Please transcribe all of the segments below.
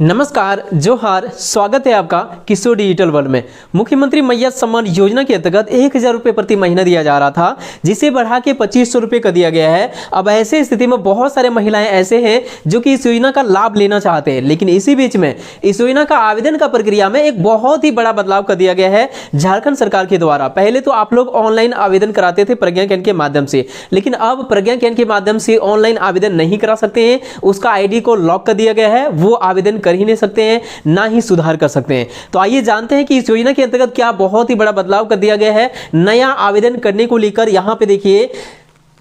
नमस्कार, जोहार, स्वागत है आपका किशोर डिजिटल वर्ल्ड में। मुख्यमंत्री मैया सम्मान योजना के अंतर्गत 1000 रुपये प्रति महीना दिया जा रहा था, जिसे बढ़ा के 2500 रुपये कर दिया गया है। अब ऐसे स्थिति में बहुत सारे महिलाएं ऐसे हैं जो कि इस योजना का लाभ लेना चाहते हैं, लेकिन इसी बीच में इस योजना का आवेदन का प्रक्रिया में एक बहुत ही बड़ा बदलाव कर दिया गया है झारखंड सरकार के द्वारा। पहले तो आप लोग ऑनलाइन आवेदन कराते थे प्रज्ञा केंद्र के माध्यम से, लेकिन अब प्रज्ञा केंद्र के माध्यम से ऑनलाइन आवेदन नहीं करा सकते हैं। उसका आईडी को लॉक कर दिया गया है, वो आवेदन कर ही नहीं सकते हैं, ना ही सुधार कर सकते हैं। तो आइए जानते हैं कि इस योजना के अंतर्गत क्या बहुत ही बड़ा बदलाव कर दिया गया है नया आवेदन करने को लेकर। यहां पे देखिए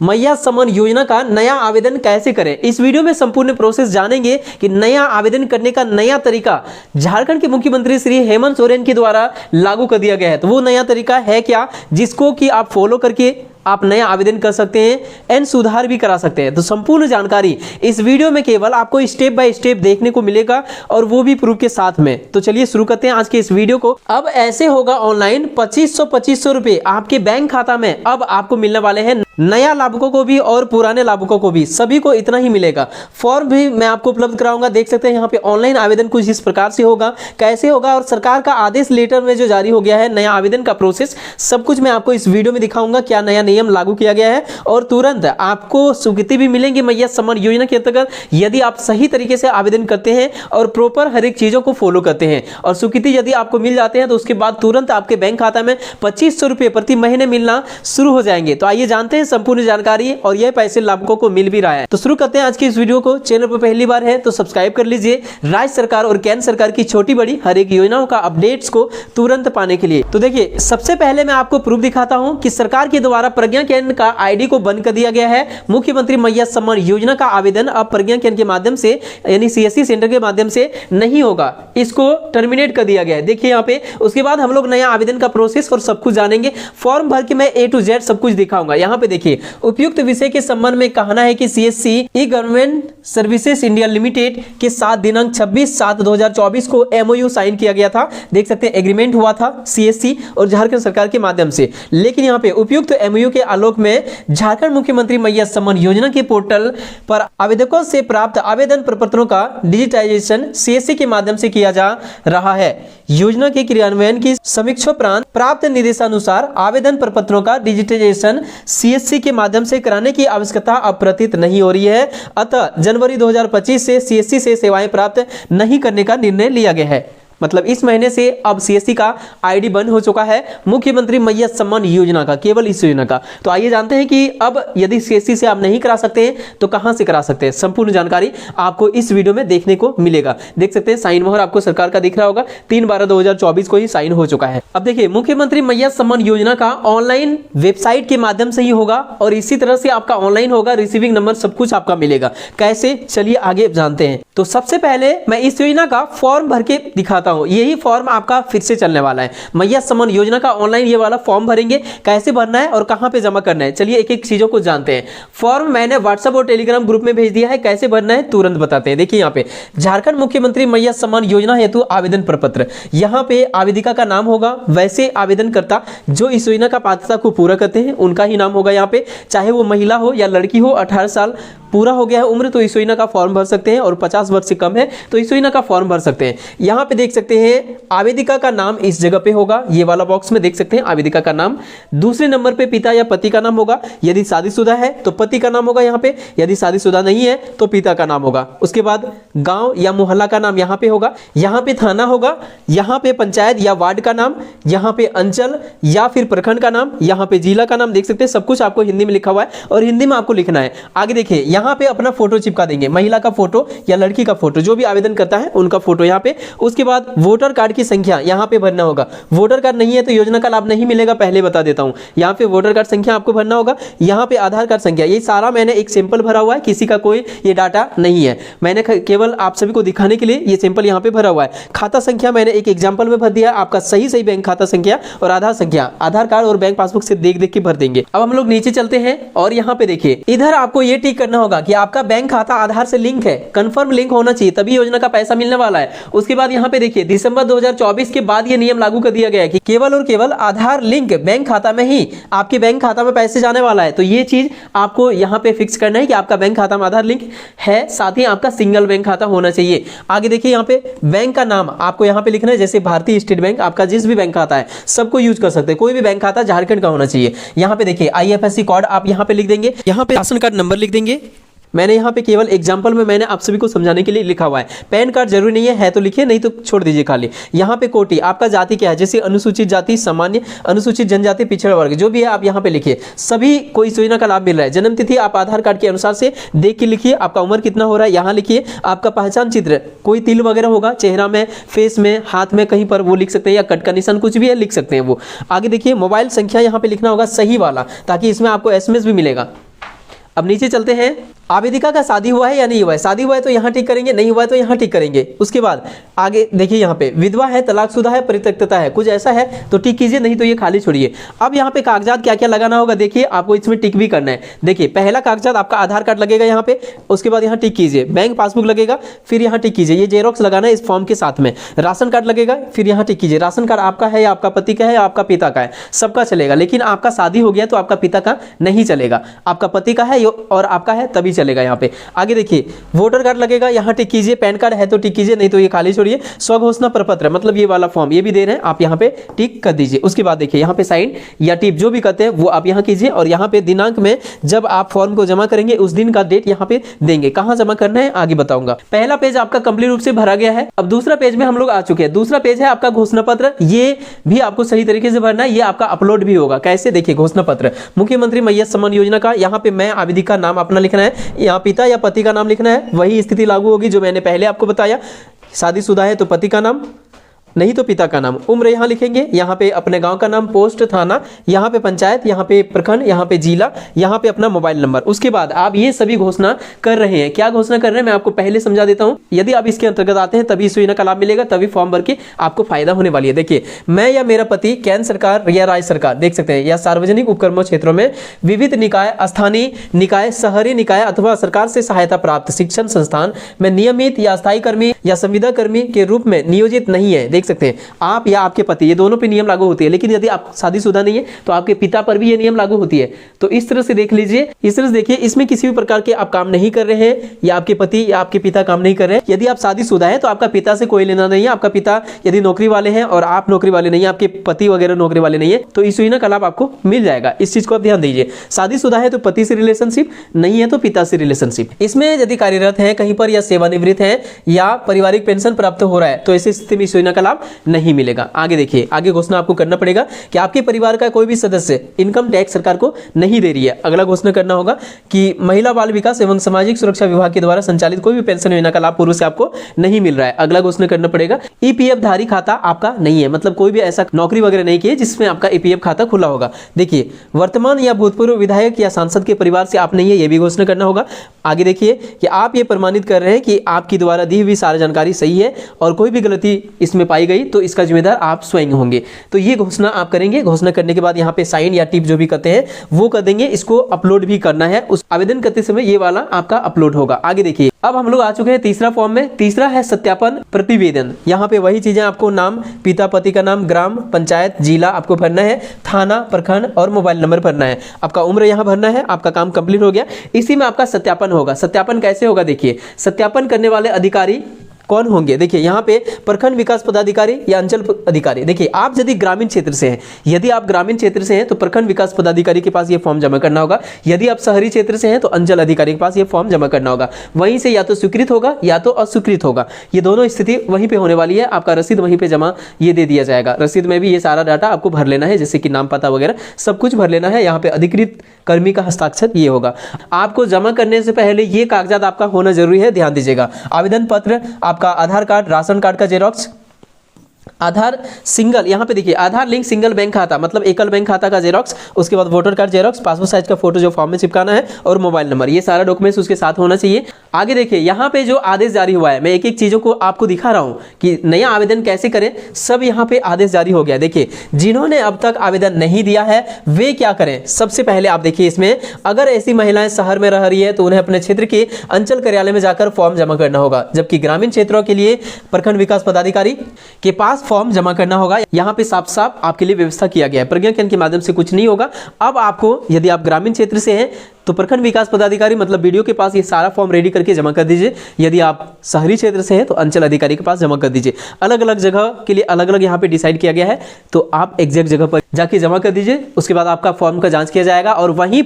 मैया सम्मान योजना का नया आवेदन कैसे करें, इस वीडियो में संपूर्ण प्रोसेस जानेंगे कि नया आवेदन करने का नया तरीका झारखंड के मुख्यमंत्री श्री हेमंत सोरेन के द्वारा लागू कर दिया गया है। तो वो नया तरीका है क्या, जिसको कि आप फॉलो करके आप नया आवेदन कर सकते हैं एंड सुधार भी करा सकते हैं। तो संपूर्ण जानकारी इस वीडियो में केवल आपको स्टेप बाय स्टेप देखने को मिलेगा, और वो भी प्रूफ के साथ में। तो चलिए शुरू करते हैं आज के इस वीडियो को। अब ऐसे होगा ऑनलाइन 2500 रुपए आपके बैंक खाता में अब आपको मिलने वाले हैं। नया लाभुकों को भी और पुराने लाभुकों को भी, सभी को इतना ही मिलेगा। फॉर्म भी मैं आपको उपलब्ध कराऊंगा। देख सकते हैं यहाँ पे ऑनलाइन आवेदन कुछ इस प्रकार से होगा, कैसे होगा, और सरकार का आदेश लेटर में जो जारी हो गया है नया आवेदन का प्रोसेस, सब कुछ मैं आपको इस वीडियो में दिखाऊंगा। क्या नया नियम लागू किया गया है, और तुरंत आपको स्वीकृति भी मिलेंगी मैया सम्मान योजना के अंतर्गत, यदि आप सही तरीके से आवेदन करते हैं और प्रॉपर हर एक चीजों को फॉलो करते हैं। और स्वीकृति यदि आपको मिल जाते हैं तो उसके बाद तुरंत आपके बैंक खाता में 2500 रुपए प्रति महीने मिलना शुरू हो जाएंगे। तो आइए जानते हैं संपूर्ण जानकारी, और यह पैसे लाभुकों को मिल भी रहा है। तो शुरू करते हैं आज की इस वीडियो को। चैनल पर पहली बार है तो सब्सक्राइब कर लीजिए राज्य सरकार और केंद्र सरकार की छोटी बड़ी हर एक योजनाओं का अपडेट्स को तुरंत पाने के लिए। तो देखिए, सबसे पहले मैं आपको प्रूफ दिखाता हूं कि सरकार के द्वारा प्रज्ञा केंद्र का आईडी को बंद कर दिया गया है। मुख्यमंत्री मैया सम्मान योजना का आवेदन अब प्रज्ञा केंद्र के माध्यम से यानी सीएससी सेंटर के माध्यम से नहीं होगा, इसको टर्मिनेट कर दिया गया है। देखिए यहाँ पे, उसके बाद हम लोग नया आवेदन का प्रोसेस और सब कुछ जानेंगे। फॉर्म भर के मैं A to Z सब कुछ दिखाऊंगा। यहाँ पे देखिए, उपयुक्त विषय के संबंध में कहना है कि सीएससी ई गवर्नमेंट सर्विसेज इंडिया लिमिटेड के साथ दिनांक 26/7/2024 को MOU साइन किया गया था। देख सकते हैं एग्रीमेंट हुआ था सीएससी और झारखंड सरकार के माध्यम से। लेकिन यहाँ पे उपयुक्त MOU के आलोक में झारखंड मुख्यमंत्री मैया सम्मान योजना के पोर्टल पर आवेदकों से प्राप्त आवेदन प्रपत्रों का डिजिटाइजेशन सीएससी के माध्यम से किया जा रहा है। योजना के क्रियान्वयन की समीक्षा उपरांत प्राप्त निर्देशानुसार आवेदन प्रपत्रों का डिजिटाइजेशन सीएससी के माध्यम से कराने की आवश्यकता अब प्रतीत नहीं हो रही है। अतः जनवरी 2025 से सीएससी से सेवाएं प्राप्त नहीं करने का निर्णय लिया गया है। मतलब इस महीने से अब सीएससी का आईडी बंद हो चुका है मुख्यमंत्री मैया सम्मान योजना का, केवल इस योजना का। तो आइए जानते हैं कि अब यदि सीएससी से आप नहीं करा सकते हैं तो कहां से करा सकते हैं। संपूर्ण जानकारी आपको इस वीडियो में देखने को मिलेगा। देख सकते हैं साइन मोहर आपको सरकार का दिख रहा होगा, 3/12/2024 को ही साइन हो चुका है। अब देखिए, मुख्यमंत्री मैया सम्मान योजना का ऑनलाइन वेबसाइट के माध्यम से ही होगा, और इसी तरह से आपका ऑनलाइन होगा, रिसीविंग नंबर सब कुछ आपका मिलेगा। कैसे, चलिए आगे जानते हैं। तो सबसे पहले मैं इस योजना का फॉर्म भर के दिखाता हूं। यही फॉर्म आपका फिर से चलने वाला है। मैया सम्मान योजना का ऑनलाइन ये वाला फॉर्म भरेंगे, कैसे भरना है और कहां पे जमा करना है, चलिए एक एक चीजों को जानते हैं। फॉर्म मैंने व्हाट्सएप और टेलीग्राम ग्रुप में भेज दिया है, कैसे भरना है तुरंत बताते हैं। देखिए यहाँ पे झारखंड मुख्यमंत्री मैया सम्मान योजना हेतु आवेदन प्रपत्र, यहाँ पे आवेदिका का नाम होगा, वैसे आवेदनकर्ता जो इस योजना का पात्रता को पूरा करते हैं उनका ही नाम होगा यहाँ पे, चाहे वो महिला हो या लड़की हो। 18 साल पूरा हो गया है उम्र तो इस योजना का फॉर्म भर सकते हैं, और 50 वर्ष से कम है तो इस योजना का फॉर्म भर सकते हैं। यहाँ पे देख सकते हैं आवेदिका का नाम इस जगह पे होगा, ये वाला बॉक्स में देख सकते हैं आवेदिका का नाम। दूसरे नंबर पे पिता या पति का नाम होगा, यदि शादीशुदा है तो पति का नाम होगा यहाँ पे, यदि शादीशुदा नहीं है तो पिता का नाम होगा। उसके बाद गांव या मोहल्ला का नाम यहाँ पे होगा, यहाँ पे थाना होगा, यहाँ पे पंचायत या वार्ड का नाम, यहाँ पे अंचल या फिर प्रखंड का नाम, यहाँ पे जिला का नाम। देख सकते हैं सब कुछ आपको हिंदी में लिखा हुआ है और हिंदी में आपको लिखना है। आगे देखिए, यहाँ पे अपना फोटो चिपका देंगे, महिला का फोटो या लड़की का फोटो, जो भी आवेदन करता है उनका फोटो यहाँ पे। उसके बाद वोटर कार्ड की संख्या यहाँ पे भरना होगा। वोटर कार्ड नहीं है तो योजना का लाभ नहीं मिलेगा, पहले बता देता हूँ। यहाँ पे वोटर कार्ड संख्या आपको भरना होगा, यहाँ पे आधार कार्ड संख्या। ये सारा मैंने एक सैंपल भरा हुआ है, किसी का कोई ये डाटा नहीं है, मैंने केवल आप सभी को दिखाने के लिए ये सैंपल यहाँ पे भरा हुआ है। खाता संख्या मैंने एक एग्जाम्पल में भर दिया, आपका सही बैंक खाता संख्या और आधार संख्या आधार कार्ड और बैंक पासबुक से देख देख के भर देंगे। अब हम लोग नीचे चलते हैं और यहाँ पे देखिए, इधर आपको ये टिक करना होगा होगा कि आपका बैंक खाता आधार से लिंक है, कंफर्म लिंक होना चाहिए, तभी योजना का पैसा मिलने वाला है। उसके बाद यहाँ पे देखिए दिसंबर 2024 के बाद ये नियम लागू कर दिया गया है कि केवल और केवल आधार लिंक बैंक खाता में ही आपके बैंक खाता में पैसे जाने वाला है। तो ये चीज आपको यहाँ पे फिक्स करना है कि आपका बैंक खाता में आधार लिंक है, साथ ही आपका सिंगल बैंक खाता होना चाहिए। आगे देखिए यहाँ पे बैंक का नाम आपको यहाँ पे लिखना है, जैसे भारतीय स्टेट बैंक, आपका जिस भी बैंक खाता है सबको यूज कर सकते हैं, कोई भी बैंक खाता झारखंड का होना चाहिए। यहाँ पे देखिए IFSC कोड आप यहाँ पे लिख देंगे, यहाँ पे राशन कार्ड नंबर लिख देंगे। मैंने यहाँ पे केवल एग्जाम्पल में मैंने आप सभी को समझाने के लिए लिखा हुआ है, पैन कार्ड जरूरी नहीं है तो लिखिए, नहीं तो छोड़ दीजिए खाली। यहाँ पे कोटि आपका जाति क्या है, जैसे अनुसूचित जाति, सामान्य, अनुसूचित जनजाति, पिछड़ा वर्ग, जो भी है आप यहाँ पे लिखिए। सभी को इस योजना का लाभ मिल रहा है। जन्म तिथि आप आधार कार्ड के अनुसार से देख के लिखिए, आपका उम्र कितना हो रहा है यहाँ लिखिए। आपका पहचान चित्र, कोई तिल वगैरह होगा चेहरा में, फेस में, हाथ में कहीं पर वो लिख सकते हैं, या कट का निशान कुछ भी है लिख सकते हैं वो। आगे देखिए मोबाइल संख्या यहाँ पे लिखना होगा सही वाला, ताकि इसमें आपको SMS भी मिलेगा। अब नीचे चलते हैं, आवेदिका का शादी हुआ है या नहीं हुआ है, शादी हुआ है तो यहाँ टिक करेंगे, नहीं हुआ है तो यहाँ टिक करेंगे। उसके बाद आगे देखिए यहाँ पे विधवा है, तलाकशुदा है, परित्यक्तता है, कुछ ऐसा है तो टिक कीजिए, नहीं तो ये खाली छोड़िए। अब यहाँ पे कागजात क्या क्या लगाना होगा देखिए, आपको इसमें टिक भी करना है। देखिए पहला कागजात आपका आधार कार्ड लगेगा यहाँ पे, उसके बाद यहाँ टिक कीजिए। बैंक पासबुक लगेगा, फिर यहाँ टिक कीजिए, ये जेरोक्स लगाना है इस फॉर्म के साथ में। राशन कार्ड लगेगा, फिर यहाँ टिक कीजिए। राशन कार्ड आपका है या आपका पति का है या आपका पिता का है, सबका चलेगा, लेकिन आपका शादी हो गया तो आपका पिता का नहीं चलेगा, आपका पति का है और आपका है तभी चलेगा यहाँ पे। आगे देखिए वोटर कार्ड लगेगा, यहाँ टिक कीजिए। पैन कार्ड है तो टिक कीजिए, नहीं तो ये खाली छोड़िए। स्वघोषणा प्रपत्र मतलब ये वाला फॉर्म, ये भी दे रहे हैं, आप यहाँ पे टिक कर दीजिए। उसके बाद देखिए यहाँ पे साइन या टिप जो भी कहते हैं वो आप यहाँ कीजिए, और यहाँ पे दिनांक में जब आप फॉर्म को जमा करेंगे उस दिन का डेट यहाँ पे देंगे। कहाँ जमा करना है आगे बताऊंगा। पहला पेज आपका कंप्लीट रूप से भरा गया है। अब दूसरा पेज में हम लोग आ चुके हैं। दूसरा पेज है आपका घोषणा पत्र, ये भी आपको सही तरीके से भरना है, ये आपका अपलोड भी होगा। कैसे देखिए घोषणा पत्र, मुख्यमंत्री मैयत सम्मान योजना का, यहाँ पे मैं आवेदिका नाम अपना लिखना है, यहाँ पिता या पति का नाम लिखना है, वही स्थिति लागू होगी जो मैंने पहले आपको बताया। शादीशुदा है तो पति का नाम, नहीं तो पिता का नाम। उम्र यहाँ लिखेंगे, यहाँ पे अपने गांव का नाम, पोस्ट थाना, यहाँ पे पंचायत, यहाँ पे प्रखंड, यहाँ पे जिला, यहाँ पे अपना मोबाइल नंबर। उसके बाद आप ये सभी घोषणा कर रहे हैं। क्या घोषणा कर रहे हैं मैं आपको पहले समझा देता हूँ। यदि आप इसके अंतर्गत आते हैं तभी इस योजना का लाभ मिलेगा, तभी फॉर्म भर के आपको फायदा होने वाली है। देखिए मैं या मेरा पति केंद्र सरकार या राज्य सरकार देख सकते हैं, या सार्वजनिक उपक्रमों क्षेत्रों में विविध निकाय, स्थानीय निकाय, शहरी निकाय अथवा सरकार से सहायता प्राप्त शिक्षण संस्थान में नियमित या स्थायी कर्मी या संविदा कर्मी के रूप में नियोजित नहीं है। देख सकते हैं आप या आपके पति, ये दोनों पे नियम लागू होती है। लेकिन यदि आप शादीशुदा नहीं है तो आपके पिता पर भी ये नियम लागू होती है। तो इस तरह से देख लीजिए, इस तरह से देखिए, इसमें किसी भी प्रकार के आप काम नहीं कर रहे हैं, या आपके पति या आपके पिता काम नहीं कर रहे हैं। यदि आप शादीशुदा है तो आपका पिता से कोई लेना नहीं है। आपका पिता यदि नौकरी वाले हैं और आप नौकरी वाले नहीं है, आपके पति वगैरह नौकरी वाले नहीं है, तो इस योजना का लाभ आपको मिल जाएगा। इस चीज को आप ध्यान दीजिए। शादीशुदा है तो पति से रिलेशनशिप, नहीं है तो पिता से रिलेशनशिप। इसमें यदि कार्यरत है कहीं पर या सेवानिवृत्त है या पारिवारिक पेंशन प्राप्त हो रहा है तो ऐसी स्थिति में इस योजना का लाभ नहीं मिलेगा। आगे देखिए, आगे घोषणा आपको करना पड़ेगा कि आपके परिवार का कोई भी सदस्य इनकम टैक्स सरकार को नहीं दे रही है। अगला घोषणा करना होगा कि महिला बाल विकास एवं सामाजिक सुरक्षा विभाग के द्वारा संचालित कोई भी पेंशन योजना का लाभ पूर्व से आपको नहीं मिल रहा है। अगला घोषणा करना पड़ेगा EPF धारी खाता आपका नहीं है, मतलब कोई भी ऐसा नौकरी वगैरह नहीं की जिसमें आपका EPF खाता खुला होगा। देखिए वर्तमान या भूतपूर्व विधायक या सांसद के परिवार से आप नहीं है, यह भी घोषणा करना होगा। आगे देखिए कि आप ये प्रमाणित कर रहे हैं कि आपकी द्वारा दी हुई सारी जानकारी सही है और कोई भी गलती इसमें पाई गई तो इसका जिम्मेदार आप स्वयं होंगे। तो ये घोषणा आप करेंगे। घोषणा करने के बाद यहाँ पे साइन या टिप जो भी करते हैं वो कर देंगे। इसको अपलोड भी करना है, उस आवेदन करते समय ये वाला आपका अपलोड होगा। आगे देखिए, अब हम लोग आ चुके हैं तीसरा फॉर्म में। तीसरा है सत्यापन प्रतिवेदन। यहाँ पे वही चीजें आपको नाम, पिता पति का नाम, ग्राम पंचायत, जिला आपको भरना है, थाना, प्रखंड और मोबाइल नंबर भरना है। आपका उम्र यहाँ भरना है। आपका काम कंप्लीट हो गया। इसी में आपका सत्यापन होगा। सत्यापन कैसे होगा देखिए, सत्यापन करने वाले अधिकारी कौन होंगे। देखिए यहाँ पे प्रखंड विकास पदाधिकारी या अंचल अधिकारी। देखिए आप यदि ग्रामीण क्षेत्र से हैं, यदि आप ग्रामीण क्षेत्र से हैं तो प्रखंड विकास पदाधिकारी के पास ये फॉर्म जमा करना होगा। यदि आप शहरी क्षेत्र से हैं तो अंचल अधिकारी के पास ये फॉर्म जमा करना होगा। वहीं से या तो स्वीकृत होगा या तो अस्वीकृत होगा, ये दोनों स्थिति वहीं पे होने वाली है। आपका रसीद वहीं पे जमा ये दे दिया जाएगा। रसीद में भी ये सारा डाटा आपको भर लेना है, जैसे कि नाम, पता वगैरह सब कुछ भर लेना है। यहाँ पे अधिकृत कर्मी का हस्ताक्षर ये होगा। आपको जमा करने से पहले ये कागजात आपका होना जरूरी है, ध्यान दीजिएगा। आवेदन पत्र, आपका आधार कार्ड, राशन कार्ड का जेरॉक्स, आधार सिंगल, यहाँ पे देखिए आधार लिंक सिंगल बैंक खाता, मतलब एकल बैंक खाता का जेरॉक्स, उसके बाद voter card xerox, passport size का फोटो जो फॉर्म में चिपकाना है, और मोबाइल नंबर, ये सारा डॉक्यूमेंट्स उसके साथ होना चाहिए। आगे देखिए यहाँ पे जो आदेश जारी हुआ है, मैं एक एक चीजों को आपको दिखा रहा हूँ कि नया आवेदन कैसे करें, सब यहाँ पे आदेश जारी हो गया। देखिए जिन्होंने अब तक आवेदन नहीं दिया है वे क्या करें। सबसे पहले आप देखिए इसमें, अगर ऐसी महिलाएं शहर में रह रही है तो उन्हें अपने क्षेत्र के अंचल कार्यालय में जाकर फॉर्म जमा करना होगा, जबकि ग्रामीण क्षेत्रों के लिए प्रखंड विकास पदाधिकारी के पास फॉर्म जमा करना होगा। यहाँ पे साफ साफ आपके लिए व्यवस्था किया गया है, प्रज्ञा केंद्र के माध्यम से कुछ नहीं होगा। अब आपको यदि आप ग्रामीण क्षेत्र से हैं तो प्रखंड विकास पदाधिकारी मतलब बीडीओ के पास ये सारा फॉर्म रेडी करके जमा कर दीजिए। यदि आप शहरी क्षेत्र से हैं तो अंचल अधिकारी के पास जमा कर दीजिए। अलग अलग जगह के लिए अलग अलग यहाँ पे डिसाइड किया गया है, तो आप एग्जैक्ट जगह पर जाके जमा कर दीजिए। उसके बाद आपका फॉर्म का जांच किया जाएगा और वहीं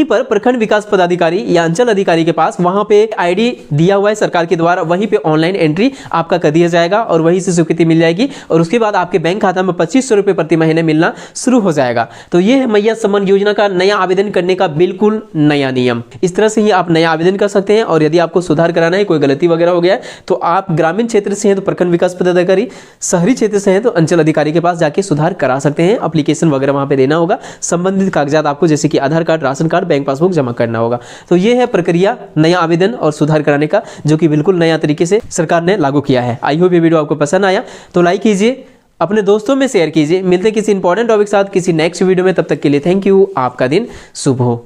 पर प्रखंड विकास पदाधिकारी या अंचल अधिकारी के पास वहां पे आईडी दिया हुआ है सरकार के द्वारा, वहीं पे ऑनलाइन एंट्री आपका कर दिया जाएगा और वहीं से स्वीकृति मिल जाएगी और उसके बाद आपके बैंक खाता में 2500 रुपए प्रति महीने मिलना शुरू हो जाएगा। तो ये है मैया सम्मान योजना का नया आवेदन करने का बिल्कुल नया नियम। इस तरह से ही आप नया आवेदन कर सकते हैं। और यदि आपको सुधार कराना है, कोई गलती वगैरह हो गया है, तो आप ग्रामीण क्षेत्र से हैं तो प्रखंड विकास पदाधिकारी, शहरी क्षेत्र से हैं तो अंचल अधिकारी के पास जाके सुधार करा सकते हैं। एप्लीकेशन वगैरह वहां पे देना होगा, संबंधित कागजात आपको जैसे कि Aadhaar card, ration card, bank passbook जमा करना होगा। तो ये है प्रक्रिया नया आवेदन और सुधार कराने का, जो कि बिल्कुल नया तरीके से सरकार ने लागू किया है। आई होप ये वीडियो आपको पसंद आया तो लाइक कीजिए, अपने दोस्तों में शेयर कीजिए। मिलते हैं किसी इंपॉर्टेंट टॉपिक के साथ किसी नेक्स्ट वीडियो में, तब तक के लिए थैंक यू। आपका दिन शुभ हो।